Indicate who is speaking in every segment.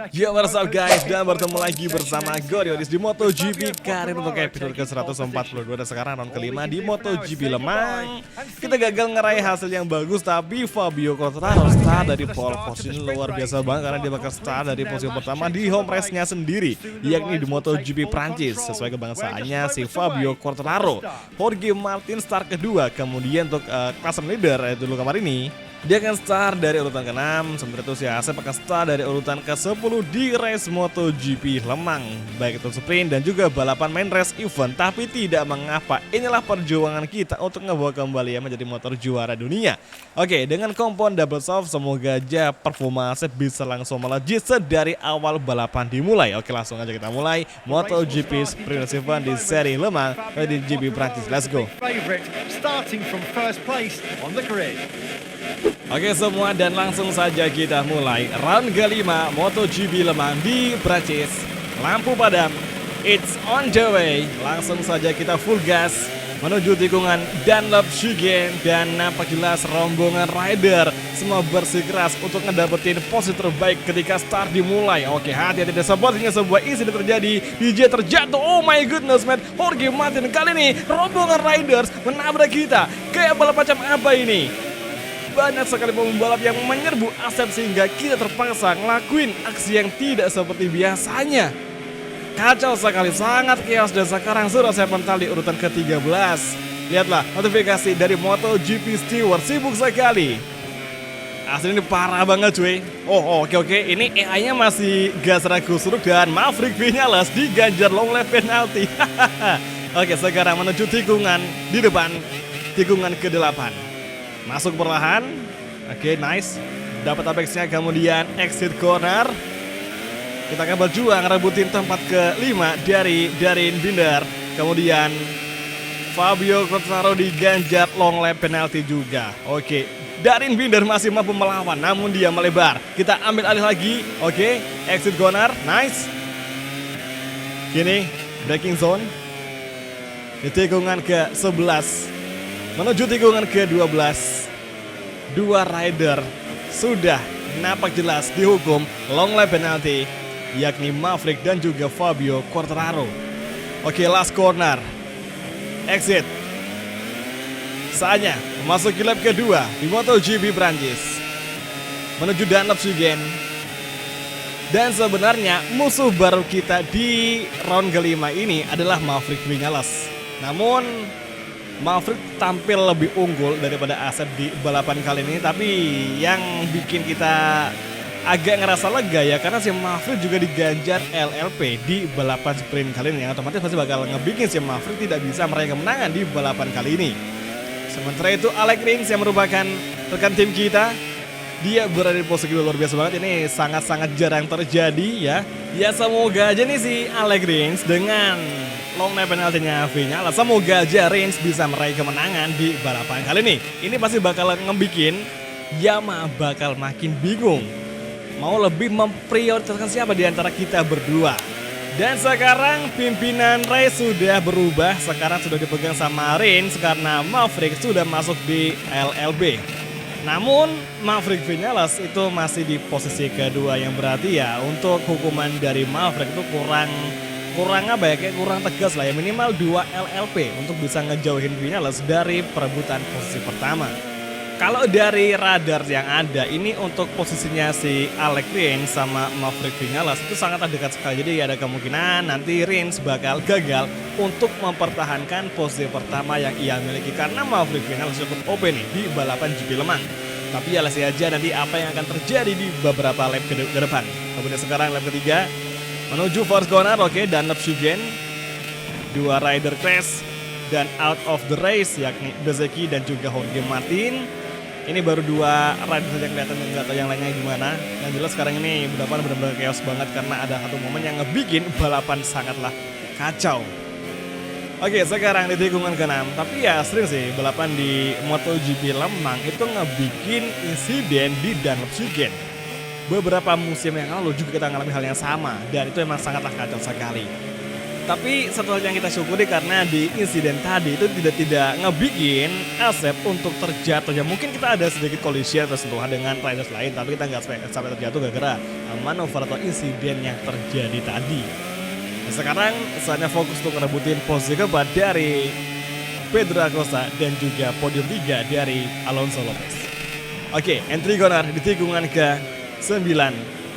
Speaker 1: Ya, what's up guys, dan bertemu lagi bersama Gorioris di MotoGP karir untuk episode ke-142. Dan sekarang round kelima di MotoGP Lemang. Kita gagal ngeraih hasil yang bagus, tapi Fabio Quartararo start dari pole position luar biasa banget, karena dia bakal start dari posisi pertama di home race-nya sendiri, yakni di MotoGP Prancis. Sesuai kebangsaannya si Fabio Quartararo. Jorge Martin start kedua, kemudian untuk klasemen leader yaitu Luca Marini, dia akan start dari urutan ke-6, sementara itu si Asep akan start dari urutan ke-10 di race MotoGP Lemang, baik itu sprint dan juga balapan main race event. Tapi tidak mengapa, inilah perjuangan kita untuk ngebawa kembali ya menjadi motor juara dunia. Oke, dengan kompon double soft, semoga aja performa Asep bisa langsung melejit sedari awal balapan dimulai. Oke, langsung aja kita mulai MotoGP sprint event di seri Lemang di GP Prancis. Let's go.
Speaker 2: Starting from first place on the grid.
Speaker 1: Oke semua, dan langsung saja kita mulai round kelima MotoGP Lemang di Prancis. Lampu padam, it's on the way. Langsung saja kita full gas menuju tikungan Dunlop Shingen, dan nampak jelas rombongan rider semua bersikeras untuk ngedapetin posisi terbaik ketika start dimulai. Oke, hati-hati, sepertinya sebuah insiden terjadi. DJ terjatuh, oh my goodness man. Jorge Martin kali ini rombongan riders menabrak kita. Kayak balap macam apa ini? Banyak sekali pembalap yang menyerbu Asep sehingga kita terpaksa ngelakuin aksi yang tidak seperti biasanya. Kacau sekali, sangat chaos, dan sekarang sudah saya pental di urutan ke-13. Lihatlah notifikasi dari MotoGP Steward, sibuk sekali. Asli ini parah banget cuy. Oke, ini AI-nya masih gas ragu suruk, dan Maverick Vinales diganjar long lap penalty. Oke, sekarang menuju tikungan di depan, tikungan ke-8. Masuk perlahan. Oke, nice. Dapat apex-nya, kemudian exit corner. Kita akan berjuang rebutin tempat ke-5 dari Darien Binder. Kemudian Fabio Quartararo diganjar long lap penalty juga. Oke, Darien Binder masih mampu melawan, namun dia melebar. Kita ambil alih lagi. Oke, exit corner, nice. Kini braking zone di tikungan ke-11 menuju tikungan ke-12. Dua rider sudah nampak jelas dihukum long lap penalty, yakni Maverick dan juga Fabio Quartararo. Oke, last corner, exit. Saatnya memasuki lap kedua di MotoGP Prancis menuju Dunlop Shingen. Dan sebenarnya musuh baru kita di round kelima ini adalah Maverick Vinales. Namun Maverick tampil lebih unggul daripada Asep di balapan kali ini. Tapi yang bikin kita agak ngerasa lega ya, karena si Maverick juga diganjar LLP di balapan sprint kali ini, yang otomatis pasti bakal ngebikin si Maverick tidak bisa meraih kemenangan di balapan kali ini. Sementara itu Alex Rins yang merupakan rekan tim kita, dia berada di posisi luar biasa banget. Ini sangat-sangat jarang terjadi ya. Ya semoga aja nih si Alex Rins dengan long lap penaltinya Vinales, semoga aja Rins bisa meraih kemenangan di balapan kali ini. Ini pasti bakal ngebikin Yamaha bakal makin bingung mau lebih memprioritaskan siapa di antara kita berdua. Dan sekarang pimpinan race sudah berubah, sekarang sudah dipegang sama Rins karena Maverick sudah masuk di LLB. Namun Maverick Vinales itu masih di posisi kedua, yang berarti ya untuk hukuman dari Maverick itu kurang apa ya, kayak kurang tegas lah ya, minimal 2 LLP untuk bisa ngejauhin Vinales dari perebutan posisi pertama. Kalau dari radar yang ada ini untuk posisinya si Alex Rins sama Maverick Vinales itu sangat dekat sekali, jadi ada kemungkinan nanti Rins bakal gagal untuk mempertahankan posisi pertama yang ia miliki, karena Maverick Vinales cukup OP nih di balapan GP Lemang. Tapi ya lihat aja nanti apa yang akan terjadi di beberapa lap ke depan. Kemudian sekarang lap ketiga menuju first corner. Oke, Dunlop Shingen. Dua rider crash dan out of the race, yakni Bezzecchi dan juga Jorge Martin. Ini baru dua rider saja kelihatan, nggak tahu yang lainnya gimana. Yang jelas sekarang ini balapan benar-benar chaos banget, karena ada satu momen yang ngebikin balapan sangatlah kacau. Oke, sekarang di tikungan ke-6. Tapi ya sering sih balapan di MotoGP Lemang itu ngebikin insiden di Dunlop Shingen. Beberapa musim yang lalu juga kita ngalami hal yang sama, dan itu emang sangatlah kacau sekali. Tapi satu hal yang kita syukuri karena di insiden tadi itu tidak ngebikin Asep untuk terjatuh. Ya mungkin kita ada sedikit kolisi atau sentuhan dengan riders lain, tapi kita nggak sampai terjatuh gara-gara manuver atau insiden yang terjadi tadi. Nah, sekarang saatnya fokus untuk merebutin posisi keempat dari Pedro Acosta dan juga podium 3 dari Alonso Lopez. Oke, entry corner di tikungan ke-9,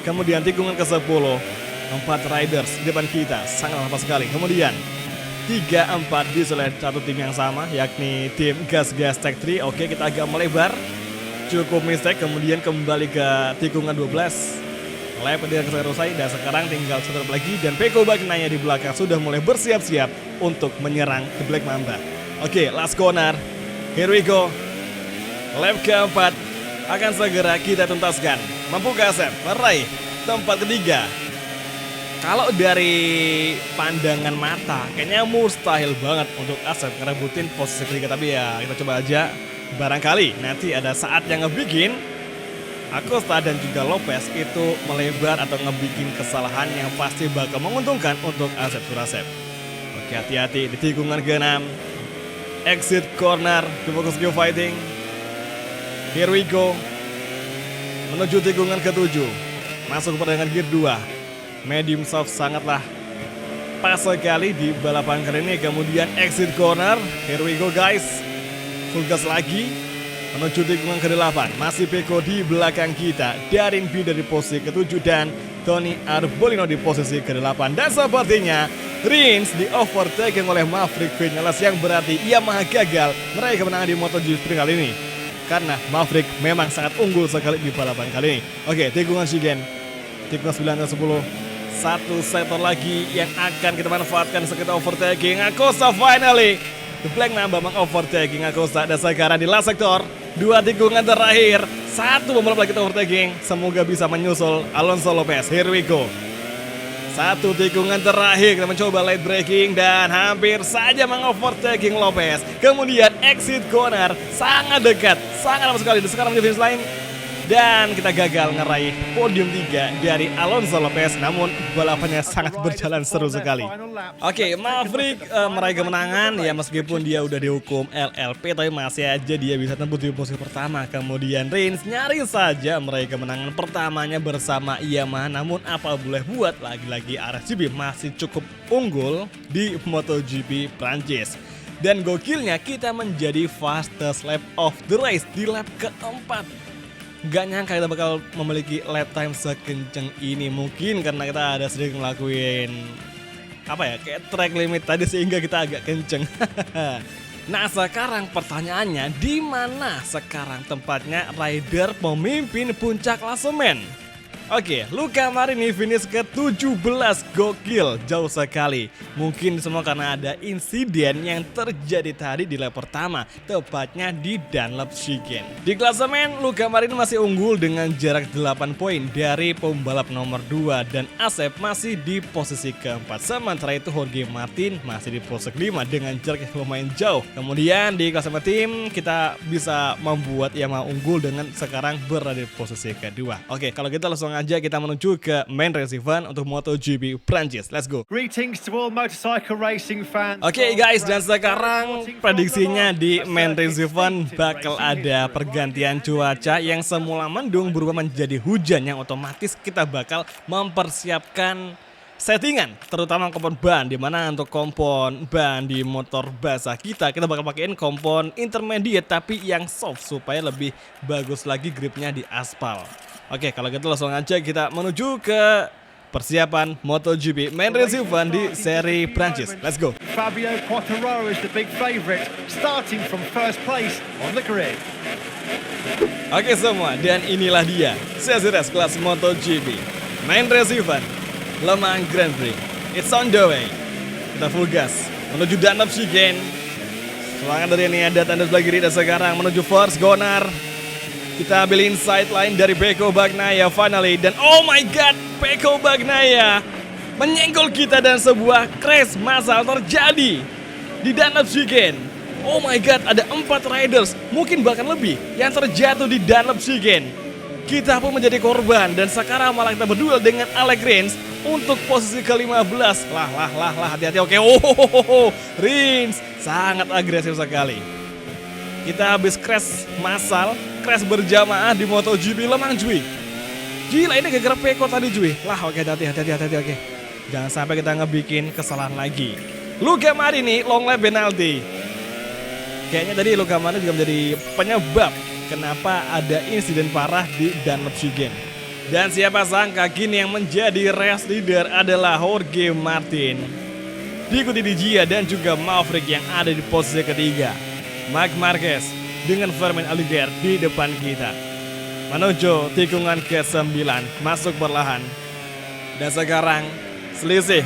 Speaker 1: kemudian tikungan ke-10. 4 riders di depan kita, sangat lama sekali. Kemudian 3-4 di satu tim yang sama, yakni tim Gas Gas Tech 3. Oke, kita agak melebar, cukup mistake. Kemudian kembali ke tikungan 12, lap dia selesai. Dan sekarang tinggal satu lap lagi, dan Pecco Bagnaia di belakang sudah mulai bersiap-siap untuk menyerang The Black Mamba. Oke, last corner, here we go. Lap keempat akan segera kita tuntaskan. Mampukah Asep meraih tempat ketiga? Kalau dari pandangan mata, kayaknya mustahil banget untuk Asep ngerebutin posisi ketiga. Tapi ya kita coba aja, barangkali nanti ada saat yang ngebikin Acosta dan juga Lopez itu melebar atau ngebikin kesalahan yang pasti bakal menguntungkan untuk Asep Surasep. Oke, hati-hati di tikungan ke-6, exit corner, di focus gear fighting. Here we go, menuju tikungan ke-7, masuk ke perdagangan gear 2. Medium soft sangatlah pas sekali di balapan kali ini. Kemudian exit corner, here we go guys, full gas lagi menuju tikungan ke-8. Masih Pecco di belakang kita, Darin B dari posisi ke-7 dan Tony Arbolino di posisi ke-8. Dan sepertinya Rins di overtaking oleh Maverick Vinales, yang berarti Yamaha gagal meraih kemenangan di MotoGP Sprint kali ini, karena Maverick memang sangat unggul sekali di balapan kali ini. Oke, tikungan Shigen, tikungan 9 dan 10. Satu sektor lagi yang akan kita manfaatkan sekitar overtaking. Acosta finally, The Black Mamba meng-overtaking Acosta. Dan sekarang di last sektor, 2 tikungan terakhir, 1 pembalap lagi overtaking. Semoga bisa menyusul Alonso Lopez. Here we go. 1 tikungan terakhir, kita mencoba late braking dan hampir saja meng-overtaking Lopez. Kemudian exit corner, sangat dekat, sangat lama sekali. Dan sekarang di finish line, dan kita gagal ngeraih podium 3 dari Alonso Lopez. Namun balapannya sangat berjalan seru sekali. Oke, Maverick meraih kemenangan. Ya meskipun dia udah dihukum LLP, tapi masih aja dia bisa tembus di posisi pertama. Kemudian Rins nyaris saja meraih kemenangan pertamanya bersama Yamaha. Namun apa boleh buat, lagi-lagi RSGP masih cukup unggul di MotoGP Prancis. Dan gokilnya kita menjadi fastest lap of the race di lap keempat. Gak nyangka kita bakal memiliki lap time sekenceng ini. Mungkin karena kita ada sering ngelakuin kayak track limit tadi sehingga kita agak kenceng. Nah sekarang pertanyaannya, di mana sekarang tempatnya rider pemimpin puncak klasemen? Oke, Luca Marini finish ke-17, gokil, jauh sekali. Mungkin semua karena ada insiden yang terjadi tadi di lap pertama, tepatnya di Dunlop Shigen. Di klasemen, Luca Marini masih unggul dengan jarak 8 poin dari pembalap nomor 2 dan Asep masih di posisi keempat. Sementara itu Jorge Martin masih di posisi kelima dengan jarak yang lumayan jauh. Kemudian di klasemen tim kita bisa membuat Yamaha unggul dengan sekarang berada di posisi kedua. Oke, kalau kita langsung aja kita menuju ke main race event untuk MotoGP Prancis. Let's go.
Speaker 2: Greetings to all motorcycle racing fans.
Speaker 1: Oke guys, dan sekarang prediksinya di main race event bakal ada pergantian cuaca yang semula mendung berubah menjadi hujan, yang otomatis kita bakal mempersiapkan settingan, terutama kompon ban, dimana untuk kompon ban di motor basah kita bakal pakein kompon intermediate tapi yang soft supaya lebih bagus lagi gripnya di aspal. Oke, kalau gitu langsung aja kita menuju ke persiapan MotoGP main race event di seri Prancis. Let's go.
Speaker 2: Fabio Quartararo is the big favorite, starting from first place on the grid.
Speaker 1: Oke semua, dan inilah dia sesi race kelas MotoGP main race event Le Mans Grand Prix. It's on the way. Kita full gas menuju Dunlop Shigen. Semangat dari ini ada tanda sebelah kiri, dan sekarang menuju first corner. Kita ambil inside line dari Pecco Bagnaia finally. Dan oh my god, Pecco Bagnaia menyenggol kita dan sebuah crash massal terjadi di Dunlop Shigen. Oh my god, ada 4 riders, mungkin bahkan lebih, yang terjatuh di Dunlop Shigen. Kita pun menjadi korban dan sekarang malah kita berduel dengan Alex Rins untuk posisi ke-15. Lah, hati-hati. Oke, Rins sangat agresif sekali. Kita habis crash massal, crash berjamaah di MotoGP Le Mans, cuy. Gila, ini gara-gara Peko tadi, cuy. Lah, oke, hati-hati, oke. Jangan sampai kita ngebikin kesalahan lagi. Luca Marini long lap penalty. Kayaknya tadi Luca Marini juga menjadi penyebab kenapa ada insiden parah di Dunlop-Shigen. Dan siapa sangka kini yang menjadi race leader adalah Jorge Martin. Diikuti di Gia dan juga Maverick yang ada di posisi ketiga. Marc Marquez dengan Fermin Olivier di depan kita. Menuju tikungan ke-9, masuk perlahan. Dan sekarang selisih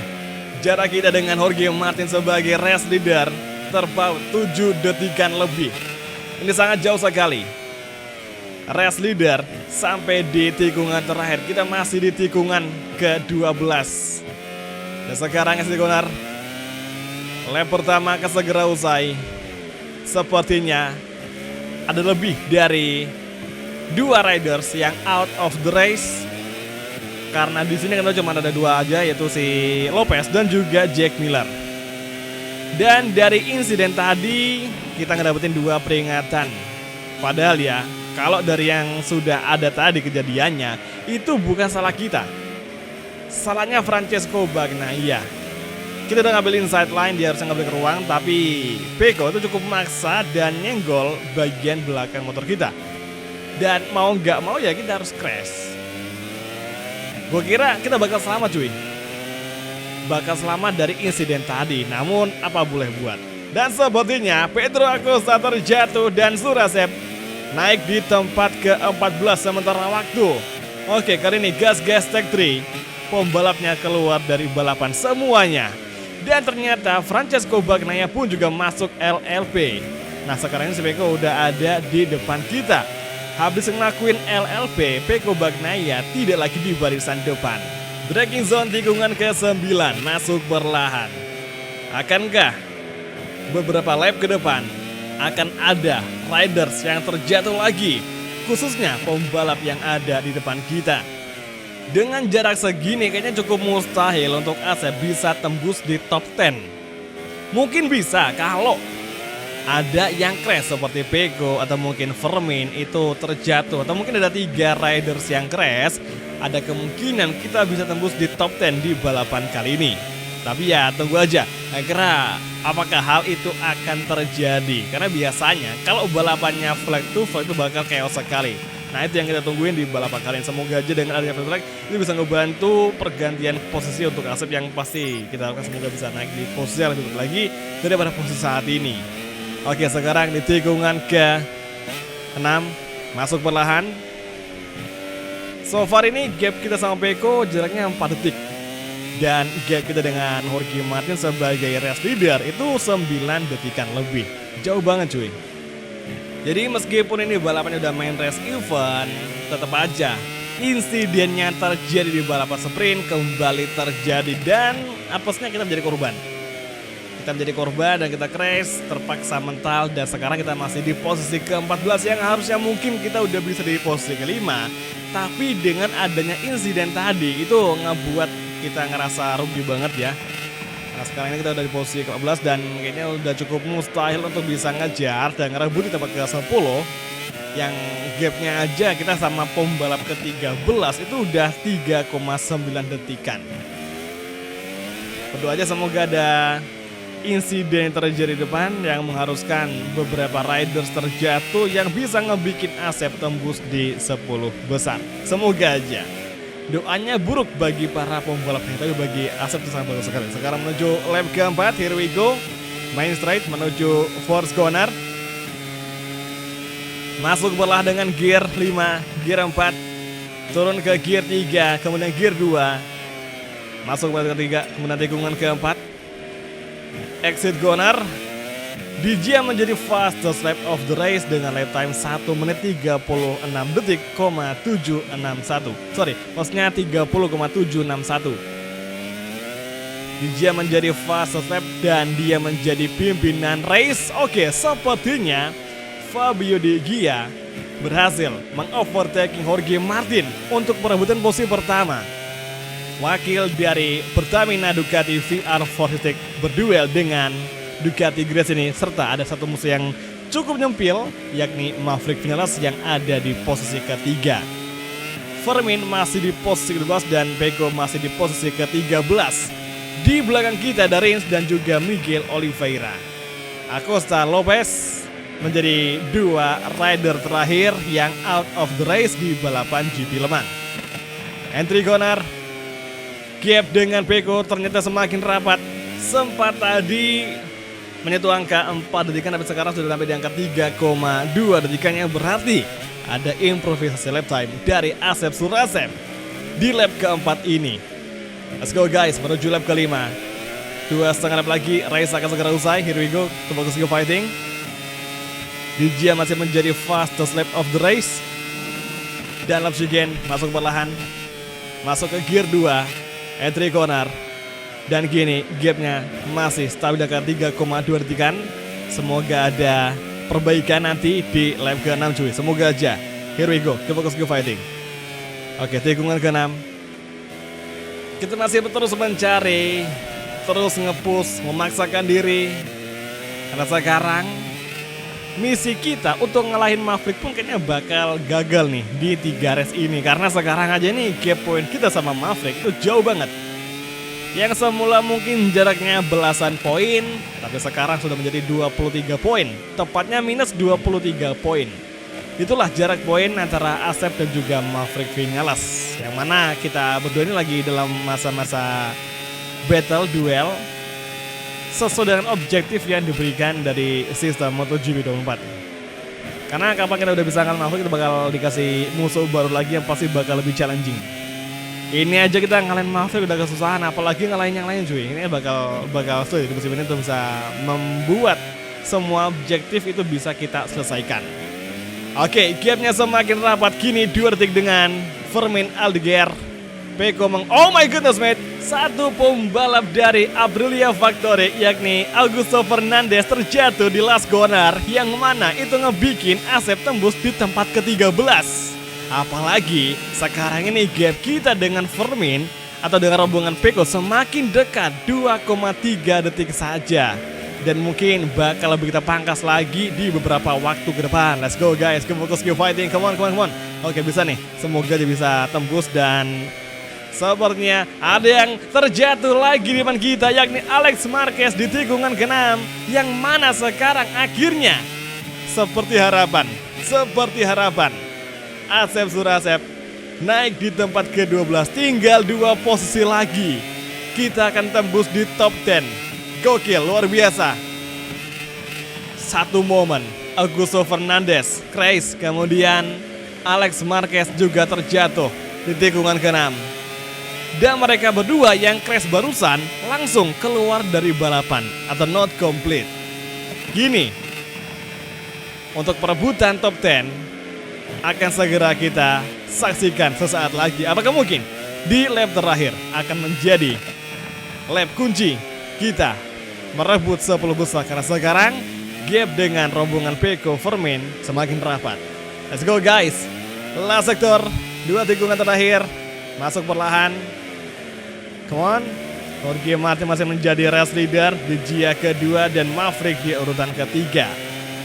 Speaker 1: jarak kita dengan Jorge Martin sebagai race leader terpaut 7 detikan lebih. Ini sangat jauh sekali. Race leader sampai di tikungan terakhir. Kita masih di tikungan ke-12. Dan sekarang SD Gunnar, lap pertama segera usai. Sepertinya ada lebih dari 2 riders yang out of the race. Karena di sini kan cuma ada 2 aja, yaitu si Lopez dan juga Jack Miller. Dan dari insiden tadi kita ngedapetin 2 peringatan. Padahal ya, kalau dari yang sudah ada tadi kejadiannya, itu bukan salah kita. Salahnya Francesco Bagnaia. Kita udah ngambil inside line, dia harusnya ngambil ke ruang, tapi Peko itu cukup maksa dan nyenggol bagian belakang motor kita. Dan mau nggak mau ya kita harus crash. Gue kira kita bakal selamat, cuy. Bakal selamat dari insiden tadi, namun apa boleh buat. Dan sepertinya Pedro Acosta terjatuh dan Surasep naik di tempat ke-14 sementara waktu. Oke, kali ini gas tag 3. Pembalapnya keluar dari balapan semuanya. Dan ternyata Francesco Bagnaia pun juga masuk LLP. Nah, sekarang ini si Peko udah ada di depan kita. Habis ngelakuin LLP, Peko Bagnaia tidak lagi di barisan depan. Braking zone tikungan ke-9 masuk perlahan. Akankah beberapa lap ke depan akan ada riders yang terjatuh lagi, khususnya pembalap yang ada di depan kita? Dengan jarak segini kayaknya cukup mustahil untuk Asep bisa tembus di top 10. Mungkin bisa kalau ada yang crash seperti Peko atau mungkin Fermin itu terjatuh, atau mungkin ada 3 riders yang crash. Ada kemungkinan kita bisa tembus di top 10 di balapan kali ini. Tapi ya tunggu aja, kira apakah hal itu akan terjadi. Karena biasanya kalau balapannya flag to flag itu bakal chaos sekali. Nah, itu yang kita tungguin di balapan kali ini. Semoga aja dengan adanya flag itu bisa ngebantu pergantian posisi untuk Asep, yang pasti kita harapkan semoga bisa naik di posisi yang lebih baik lagi daripada posisi saat ini. Oke, sekarang di tikungan ke-6 masuk perlahan. So far ini gap kita sama Peko jaraknya 4 detik. Dan gap kita dengan Jorge Martin sebagai race leader itu 9 detikan lebih. Jauh banget, cuy. Jadi meskipun ini balapannya udah main race event, tetap aja insidennya terjadi di balapan sprint kembali terjadi. Dan apesnya kita menjadi korban. Kita menjadi korban dan kita crash, terpaksa mental. Dan sekarang kita masih di posisi ke-14 yang harusnya mungkin kita udah bisa di posisi ke-5. Tapi dengan adanya insiden tadi itu ngebuat kita ngerasa rugi banget ya. Nah, sekarang ini kita udah di posisi ke-14 dan kayaknya udah cukup mustahil untuk bisa ngejar dan ngerebut di tempat ke-10. Yang gapnya aja kita sama pembalap ke-13 itu udah 3,9 detikan. Berdoa aja semoga ada insiden yang terjadi di depan yang mengharuskan beberapa riders terjatuh yang bisa ngebikin Asep tembus di 10 besar. Semoga aja. Doanya buruk bagi para pembalapnya, tapi bagi Asep itu sangat bagus sekali. Sekarang menuju lap ke-4, here we go. Main straight menuju force corner. Masuk perlahan dengan gear 5, gear 4. Turun ke gear 3, kemudian gear 2. Masuk ke ketiga, kemudian tikungan ke-4. Exit corner. Dijia menjadi fastest lap of the race dengan lap time 1 menit 36 detik, 761. Sorry, maksudnya 30,761. Dijia menjadi fastest lap dan dia menjadi pimpinan race. Oke, sepertinya Fabio Di Gia berhasil mengovertaking Jorge Martin untuk perebutan posisi pertama. wakil dari Pertamina Ducati VR46 berduel dengan Ducati Grace ini, serta ada satu musuh yang cukup nyempil, yakni Maverick Vinales yang ada di posisi ketiga. Firmin masih di posisi ke-12 dan Pecco masih di posisi ke-13. Di belakang kita ada Rins dan juga Miguel Oliveira. Acosta Lopez menjadi dua rider terakhir yang out of the race di balapan GP Le Mans. Entry corner, gap dengan Pecco ternyata semakin rapat. Sempat tadi menyentuh angka 4 detikan, tapi sekarang sudah sampai di angka 3,2 detikan, yang berarti ada improvisasi lap time dari Asep Surasep di lap keempat ini. Let's go guys, menuju lap kelima. 2,5 lap lagi, race akan segera usai. Here we go, to focus go fighting. Dijia masih menjadi fastest lap of the race. Dan lap Shigen masuk perlahan, masuk ke gear 2, entry corner. Dan gini, gapnya masih stabil di angka 3,2 detikan. Semoga ada perbaikan nanti di lap ke-6 cuy, semoga aja. Here we go, ke fokus go fighting. Oke, tikungan ke-6. Kita masih terus mencari, terus nge-push, memaksakan diri. Karena sekarang misi kita untuk ngalahin Maverick pun kayaknya bakal gagal nih di 3 race ini. Karena sekarang aja nih gap point kita sama Maverick itu jauh banget. Yang semula mungkin jaraknya belasan poin, tapi sekarang sudah menjadi 23 poin. Tepatnya minus 23 poin. Itulah jarak poin antara Asep dan juga Maverick Vinales. Yang mana kita berdua ini lagi dalam masa-masa battle, duel, sesuai dengan objektif yang diberikan dari sistem MotoGP 24. Karena kapan kita udah bisa ngalahin Maverick, kita bakal dikasih musuh baru lagi yang pasti bakal lebih challenging. Ini aja kita ngalahin Maverick udah kesusahan, apalagi ngalahin yang lain cuy. Ini bakal sulit di musim ini untuk bisa membuat semua objektif itu bisa kita selesaikan. Oke, gapnya semakin rapat kini 2 detik dengan Fermin Aldeguer. Pecco oh my goodness mate, satu pembalap dari Aprilia Factory yakni Augusto Fernandez terjatuh di last corner, yang mana itu ngebikin Asep tembus di tempat ke-13. Apalagi sekarang ini gap kita dengan Fermin atau dengan rombongan Pecco semakin dekat, 2,3 detik saja. Dan mungkin bakal lebih kita pangkas lagi di beberapa waktu ke depan. Let's go guys, ke fokus ke fighting, come on. Oke, bisa nih, semoga dia bisa tembus. Dan sepertinya ada yang terjatuh lagi di depan kita, yakni Alex Marquez di tikungan ke-6. Yang mana sekarang akhirnya seperti harapan Asep Surasep naik di tempat ke-12. Tinggal 2 posisi lagi, kita akan tembus di top 10. Gokil, luar biasa. Satu momen Augusto Fernandez crash, kemudian Alex Marquez juga terjatuh di tikungan ke-6. Dan mereka berdua yang crash barusan langsung keluar dari balapan atau not complete. Gini, untuk perebutan top 10 akan segera kita saksikan sesaat lagi. Apakah mungkin di lap terakhir akan menjadi lap kunci kita merebut 10 besar? Karena sekarang gap dengan rombongan Pecco Fermin semakin rapat. Let's go guys, last sektor, 2 tikungan terakhir, masuk perlahan. Come on, Jorge Martin masih menjadi race leader, di Gia kedua dan Maverick di urutan ketiga.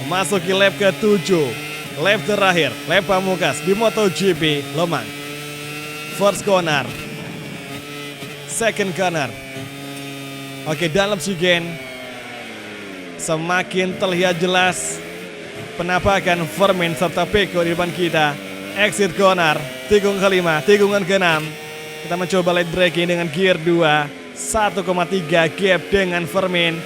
Speaker 1: Memasuki lap ke-7. Lap terakhir, lap pamungkas di MotoGP Le Mans. First corner, second corner. Oke, dalam Shigen semakin terlihat jelas penampakan Fermin serta Pecco di depan kita. Exit corner, tikungan ke-5, tikungan ke-6. Kita mencoba light braking dengan gear 2, 1,3 gap dengan Fermin.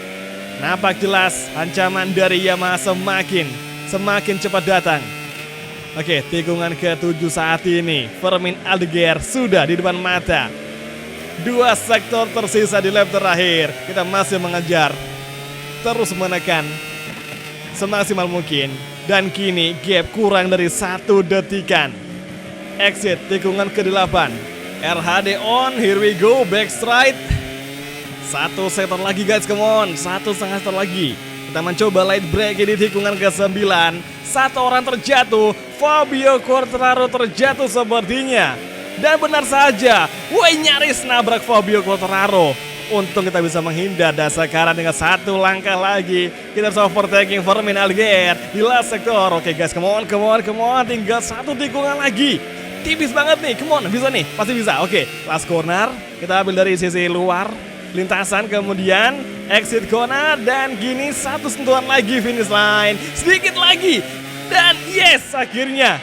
Speaker 1: Nampak jelas ancaman dari Yamaha semakin cepat datang. Oke, tikungan ke-7 saat ini Fermin Aldeguer sudah di depan mata. 2 sektor tersisa di lap terakhir. Kita masih mengejar, terus menekan semaksimal mungkin. Dan kini gap kurang dari 1 detikan. Exit tikungan ke-8. RHD on, here we go, backstride. 1 sektor lagi guys, come on, 1,5 sektor lagi. Kita mencoba light brake di tikungan ke-9. 1 orang terjatuh, Fabio Quartararo terjatuh sepertinya. Dan benar saja, woi nyaris nabrak Fabio Quartararo. Untung kita bisa menghindar dan sekarang dengan satu langkah lagi kita harus overtaking Fermin Aldeguer di last sektor. Oke guys, come on, tinggal satu tikungan lagi. Tipis banget nih, come on, bisa nih, pasti bisa. Oke, last corner, kita ambil dari sisi luar lintasan, kemudian exit corner dan gini satu sentuhan lagi finish line, sedikit lagi dan yes, akhirnya,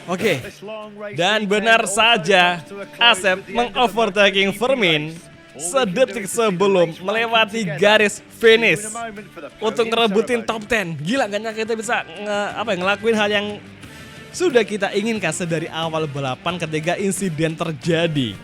Speaker 1: oke. Dan benar saja, Asep mengovertaking Fermin sedetik sebelum melewati garis finish untuk ngerebutin top 10. Gila, gak nyangka kita bisa ngelakuin hal yang sudah kita inginkan sedari awal balapan ketika insiden terjadi.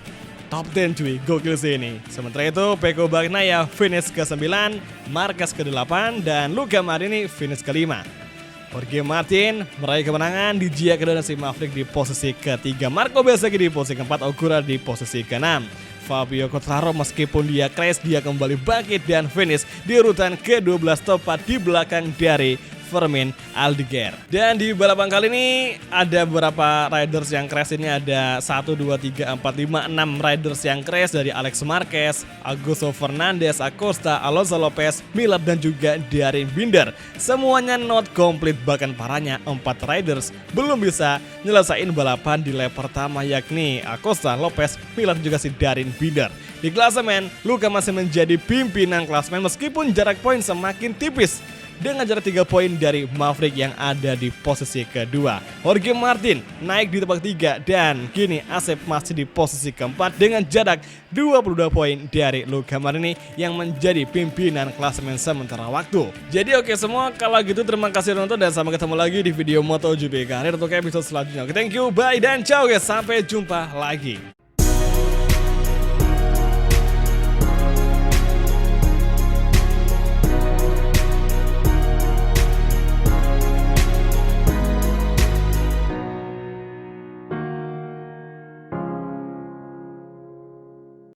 Speaker 1: Top 10 cuy, gokil sih ini. Sementara itu Pecco Bagnaia finish ke-9, Marquez ke-8, dan Luca Marini finish ke-5. Jorge Martin meraih kemenangan di Gia kedua si Maverick di posisi ke-3, Marco Bezzecchi di posisi ke-4, Ogura di posisi ke-6. Fabio Quartararo meskipun dia crash, dia kembali bangkit dan finish di urutan ke-12 tepat di belakang dari Fermin Aldeguer. Dan di balapan kali ini ada beberapa riders yang crash. Ini ada 1, 2, 3, 4, 5, 6 riders yang crash dari Alex Marquez, Augusto Fernandez, Acosta, Alonso Lopez, Miller dan juga Darryn Binder. Semuanya not complete, bahkan parahnya 4 riders belum bisa nyelesain balapan di lap pertama, yakni Acosta, Lopez, Miller juga si Darryn Binder. Di klasemen, Luca masih menjadi pimpinan klasemen meskipun jarak poin semakin tipis dengan jarak 3 poin dari Maverick yang ada di posisi kedua. Jorge Martin naik di tempat 3 dan kini Asep masih di posisi keempat dengan jarak 22 poin dari Luca Marini yang menjadi pimpinan klasemen sementara waktu. Jadi oke semua, kalau gitu terima kasih nonton dan sampai ketemu lagi di video MotoGP Karir untuk episode selanjutnya. Oke, thank you, bye dan ciao guys, sampai jumpa lagi.